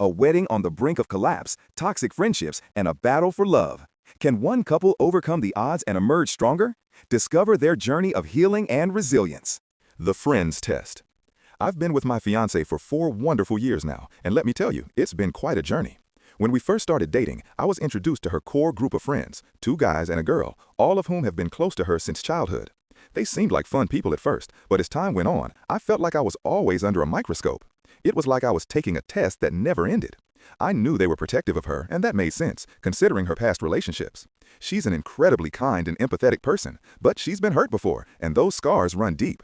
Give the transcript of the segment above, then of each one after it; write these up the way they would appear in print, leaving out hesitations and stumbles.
A wedding on the brink of collapse, toxic friendships, and a battle for love. Can one couple overcome the odds and emerge stronger? Discover their journey of healing and resilience. The Friends Test. I've been with my fiancée for 4 wonderful years now, and let me tell you, it's been quite a journey. When we first started dating, I was introduced to her core group of friends, 2 guys and a girl, all of whom have been close to her since childhood. They seemed like fun people at first, but as time went on, I felt like I was always under a microscope. It was like I was taking a test that never ended. I knew they were protective of her, and that made sense, considering her past relationships. She's an incredibly kind and empathetic person, but she's been hurt before, and those scars run deep.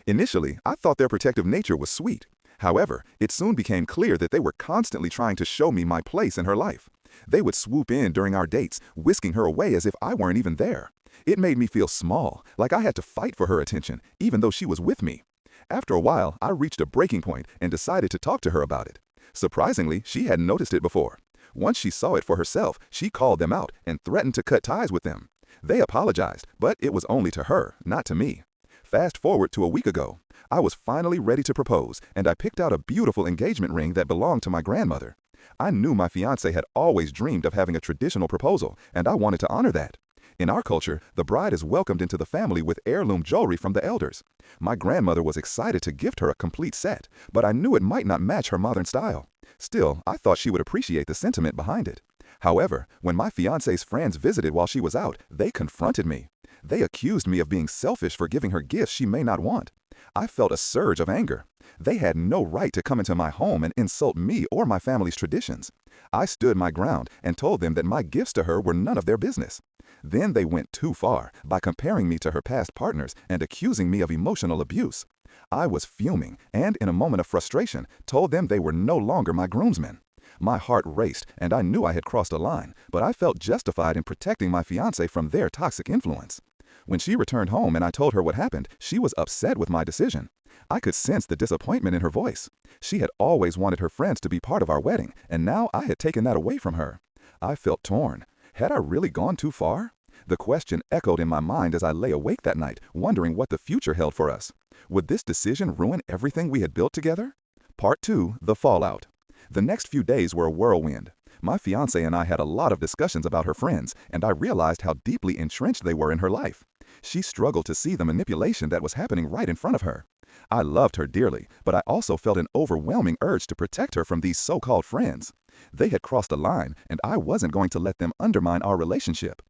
Initially, I thought their protective nature was sweet. However, it soon became clear that they were constantly trying to show me my place in her life. They would swoop in during our dates, whisking her away as if I weren't even there. It made me feel small, like I had to fight for her attention, even though she was with me. After a while, I reached a breaking point and decided to talk to her about it. Surprisingly, she hadn't noticed it before. Once she saw it for herself, she called them out and threatened to cut ties with them. They apologized, but it was only to her, not to me. Fast forward to a week ago. I was finally ready to propose, and I picked out a beautiful engagement ring that belonged to my grandmother. I knew my fiancé had always dreamed of having a traditional proposal, and I wanted to honor that. In our culture, the bride is welcomed into the family with heirloom jewelry from the elders. My grandmother was excited to gift her a complete set, but I knew it might not match her modern style. Still, I thought she would appreciate the sentiment behind it. However, when my fiancé's friends visited while she was out, they confronted me. They accused me of being selfish for giving her gifts she may not want. I felt a surge of anger. They had no right to come into my home and insult me or my family's traditions. I stood my ground and told them that my gifts to her were none of their business. Then they went too far by comparing me to her past partners and accusing me of emotional abuse. I was fuming and, in a moment of frustration, told them they were no longer my groomsmen. My heart raced and I knew I had crossed a line, but I felt justified in protecting my fiancé from their toxic influence. When she returned home and I told her what happened, she was upset with my decision. I could sense the disappointment in her voice. She had always wanted her friends to be part of our wedding, and now I had taken that away from her. I felt torn. Had I really gone too far? The question echoed in my mind as I lay awake that night, wondering what the future held for us. Would this decision ruin everything we had built together? Part 2, the fallout. The next few days were a whirlwind. My fiancé and I had a lot of discussions about her friends, and I realized how deeply entrenched they were in her life. She struggled to see the manipulation that was happening right in front of her. I loved her dearly, but I also felt an overwhelming urge to protect her from these so-called friends. They had crossed a line, and I wasn't going to let them undermine our relationship.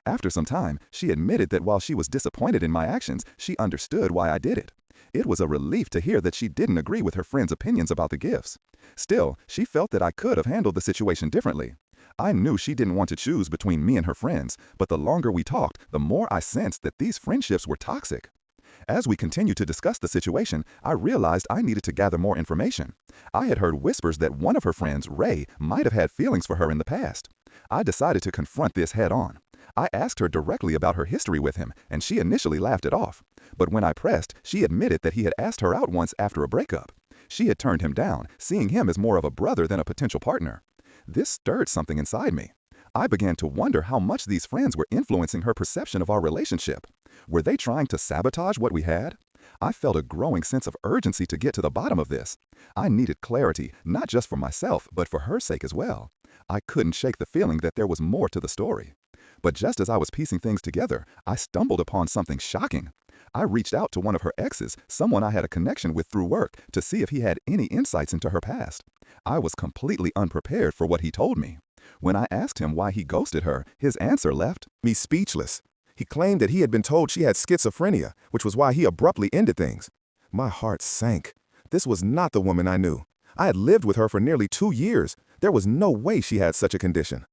After some time, she admitted that while she was disappointed in my actions, she understood why I did it. It was a relief to hear that she didn't agree with her friends' opinions about the gifts. Still, she felt that I could have handled the situation differently. I knew she didn't want to choose between me and her friends, but the longer we talked, the more I sensed that these friendships were toxic. As we continued to discuss the situation, I realized I needed to gather more information. I had heard whispers that one of her friends, Ray, might have had feelings for her in the past. I decided to confront this head-on. I asked her directly about her history with him, and she initially laughed it off. But when I pressed, she admitted that he had asked her out once after a breakup. She had turned him down, seeing him as more of a brother than a potential partner. This stirred something inside me. I began to wonder how much these friends were influencing her perception of our relationship. Were they trying to sabotage what we had? I felt a growing sense of urgency to get to the bottom of this. I needed clarity, not just for myself, but for her sake as well. I couldn't shake the feeling that there was more to the story. But just as I was piecing things together, I stumbled upon something shocking. I reached out to one of her exes, someone I had a connection with through work, to see if he had any insights into her past. I was completely unprepared for what he told me. When I asked him why he ghosted her, his answer left me speechless. He claimed that he had been told she had schizophrenia, which was why he abruptly ended things. My heart sank. This was not the woman I knew. I had lived with her for nearly 2 years. There was no way she had such a condition.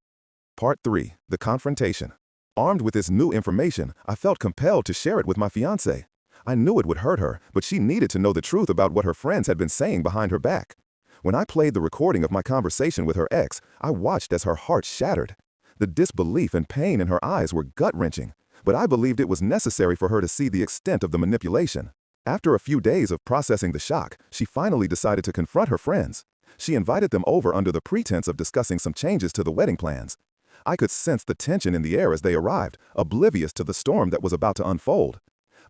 Part 3, the confrontation. Armed with this new information, I felt compelled to share it with my fiancé. I knew it would hurt her, but she needed to know the truth about what her friends had been saying behind her back. When I played the recording of my conversation with her ex, I watched as her heart shattered. The disbelief and pain in her eyes were gut-wrenching, but I believed it was necessary for her to see the extent of the manipulation. After a few days of processing the shock, she finally decided to confront her friends. She invited them over under the pretense of discussing some changes to the wedding plans. I could sense the tension in the air as they arrived, oblivious to the storm that was about to unfold.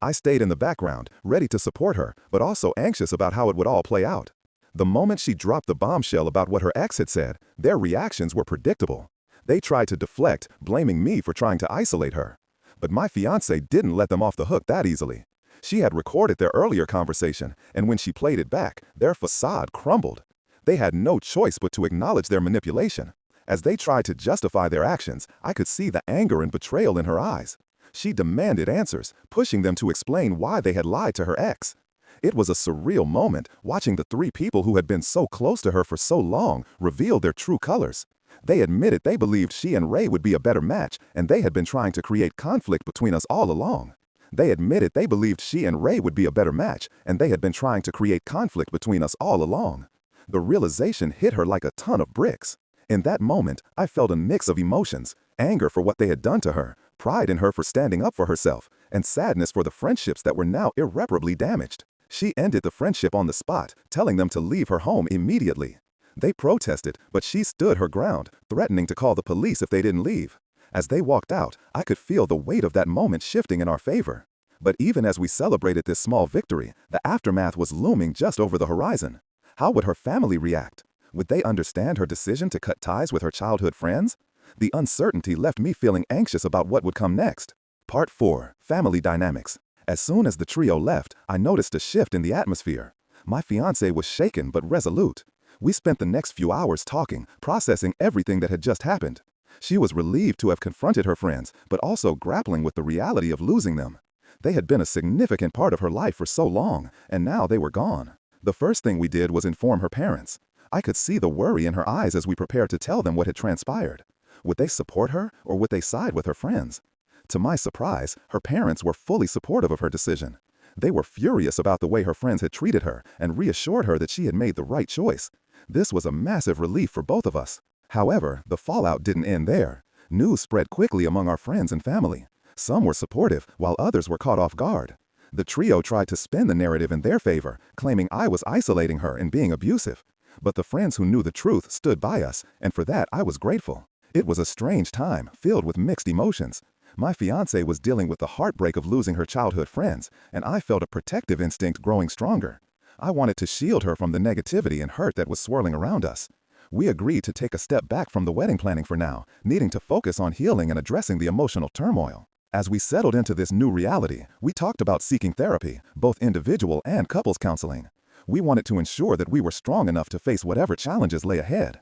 I stayed in the background, ready to support her, but also anxious about how it would all play out. The moment she dropped the bombshell about what her ex had said, their reactions were predictable. They tried to deflect, blaming me for trying to isolate her. But my fiancé didn't let them off the hook that easily. She had recorded their earlier conversation, and when she played it back, their facade crumbled. They had no choice but to acknowledge their manipulation. As they tried to justify their actions, I could see the anger and betrayal in her eyes. She demanded answers, pushing them to explain why they had lied to her ex. It was a surreal moment watching the three people who had been so close to her for so long reveal their true colors. They admitted they believed she and Ray would be a better match, and they had been trying to create conflict between us all along. They admitted they believed she and Ray would be a better match, and they had been trying to create conflict between us all along. The realization hit her like a ton of bricks. In that moment, I felt a mix of emotions: anger for what they had done to her, pride in her for standing up for herself, and sadness for the friendships that were now irreparably damaged. She ended the friendship on the spot, telling them to leave her home immediately. They protested, but she stood her ground, threatening to call the police if they didn't leave. As they walked out, I could feel the weight of that moment shifting in our favor. But even as we celebrated this small victory, the aftermath was looming just over the horizon. How would her family react? Would they understand her decision to cut ties with her childhood friends? The uncertainty left me feeling anxious about what would come next. Part 4. Family Dynamics. As soon as the trio left, I noticed a shift in the atmosphere. My fiancé was shaken but resolute. We spent the next few hours talking, processing everything that had just happened. She was relieved to have confronted her friends, but also grappling with the reality of losing them. They had been a significant part of her life for so long, and now they were gone. The first thing we did was inform her parents. I could see the worry in her eyes as we prepared to tell them what had transpired. Would they support her, or would they side with her friends? To my surprise, her parents were fully supportive of her decision. They were furious about the way her friends had treated her and reassured her that she had made the right choice. This was a massive relief for both of us. However, the fallout didn't end there. News spread quickly among our friends and family. Some were supportive, while others were caught off guard. The trio tried to spin the narrative in their favor, claiming I was isolating her and being abusive. But the friends who knew the truth stood by us, and for that I was grateful. It was a strange time, filled with mixed emotions. My fiancé was dealing with the heartbreak of losing her childhood friends, and I felt a protective instinct growing stronger. I wanted to shield her from the negativity and hurt that was swirling around us. We agreed to take a step back from the wedding planning for now, needing to focus on healing and addressing the emotional turmoil. As we settled into this new reality, we talked about seeking therapy, both individual and couples counseling. We wanted to ensure that we were strong enough to face whatever challenges lay ahead.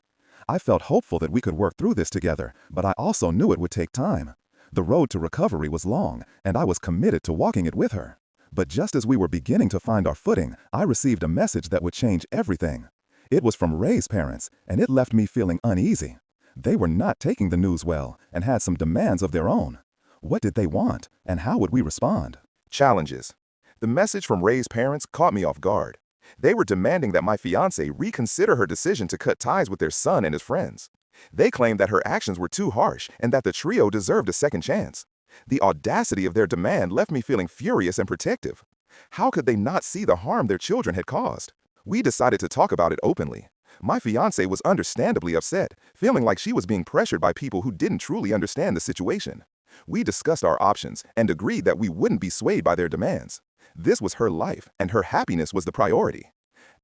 I felt hopeful that we could work through this together, but I also knew it would take time. The road to recovery was long, and I was committed to walking it with her. But just as we were beginning to find our footing, I received a message that would change everything. It was from Ray's parents, and it left me feeling uneasy. They were not taking the news well and had some demands of their own. What did they want, and how would we respond? Challenges. The message from Ray's parents caught me off guard. They were demanding that my fiancé reconsider her decision to cut ties with their son and his friends. They claimed that her actions were too harsh and that the trio deserved a second chance. The audacity of their demand left me feeling furious and protective. How could they not see the harm their children had caused? We decided to talk about it openly. My fiancé was understandably upset, feeling like she was being pressured by people who didn't truly understand the situation. We discussed our options and agreed that we wouldn't be swayed by their demands. This was her life, and her happiness was the priority.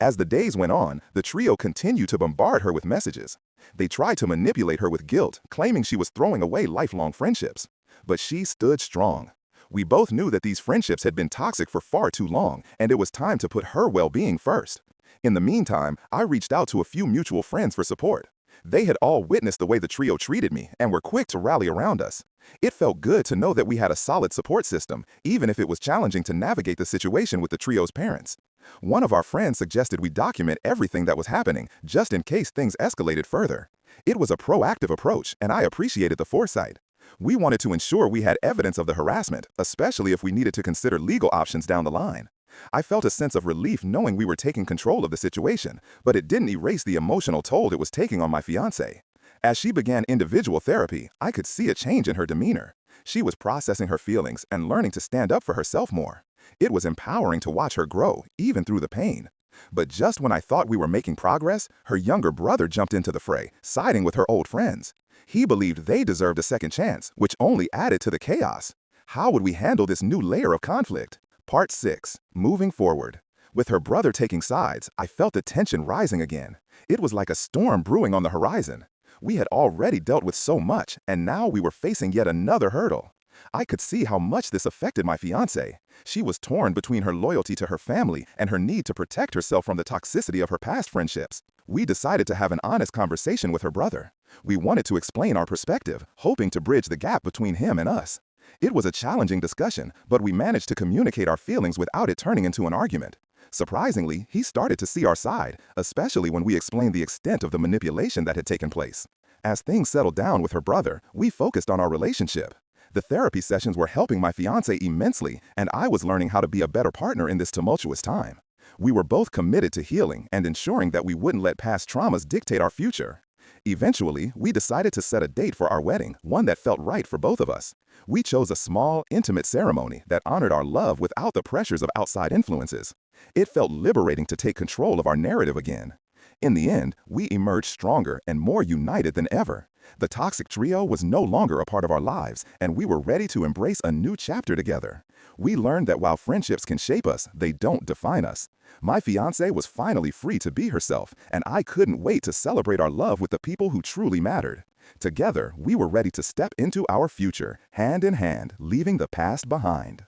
As the days went on, the trio continued to bombard her with messages. They tried to manipulate her with guilt, claiming she was throwing away lifelong friendships. But she stood strong. We both knew that these friendships had been toxic for far too long, and it was time to put her well-being first. In the meantime, I reached out to a few mutual friends for support. They had all witnessed the way the trio treated me and were quick to rally around us. It felt good to know that we had a solid support system, even if it was challenging to navigate the situation with the trio's parents. One of our friends suggested we document everything that was happening, just in case things escalated further. It was a proactive approach, and I appreciated the foresight. We wanted to ensure we had evidence of the harassment, especially if we needed to consider legal options down the line. I felt a sense of relief knowing we were taking control of the situation, but it didn't erase the emotional toll it was taking on my fiancé. As she began individual therapy, I could see a change in her demeanor. She was processing her feelings and learning to stand up for herself more. It was empowering to watch her grow, even through the pain. But just when I thought we were making progress, her younger brother jumped into the fray, siding with her old friends. He believed they deserved a second chance, which only added to the chaos. How would we handle this new layer of conflict? Part 6. Moving forward. With her brother taking sides, I felt the tension rising again. It was like a storm brewing on the horizon. We had already dealt with so much, and now we were facing yet another hurdle. I could see how much this affected my fiancée. She was torn between her loyalty to her family and her need to protect herself from the toxicity of her past friendships. We decided to have an honest conversation with her brother. We wanted to explain our perspective, hoping to bridge the gap between him and us. It was a challenging discussion, but we managed to communicate our feelings without it turning into an argument. Surprisingly, he started to see our side, especially when we explained the extent of the manipulation that had taken place. As things settled down with her brother, we focused on our relationship. The therapy sessions were helping my fiancé immensely, and I was learning how to be a better partner in this tumultuous time. We were both committed to healing and ensuring that we wouldn't let past traumas dictate our future. Eventually, we decided to set a date for our wedding, one that felt right for both of us. We chose a small, intimate ceremony that honored our love without the pressures of outside influences. It felt liberating to take control of our narrative again. In the end, we emerged stronger and more united than ever. The toxic trio was no longer a part of our lives, and we were ready to embrace a new chapter together. We learned that while friendships can shape us, they don't define us. My fiancée was finally free to be herself, and I couldn't wait to celebrate our love with the people who truly mattered. Together, we were ready to step into our future, hand in hand, leaving the past behind.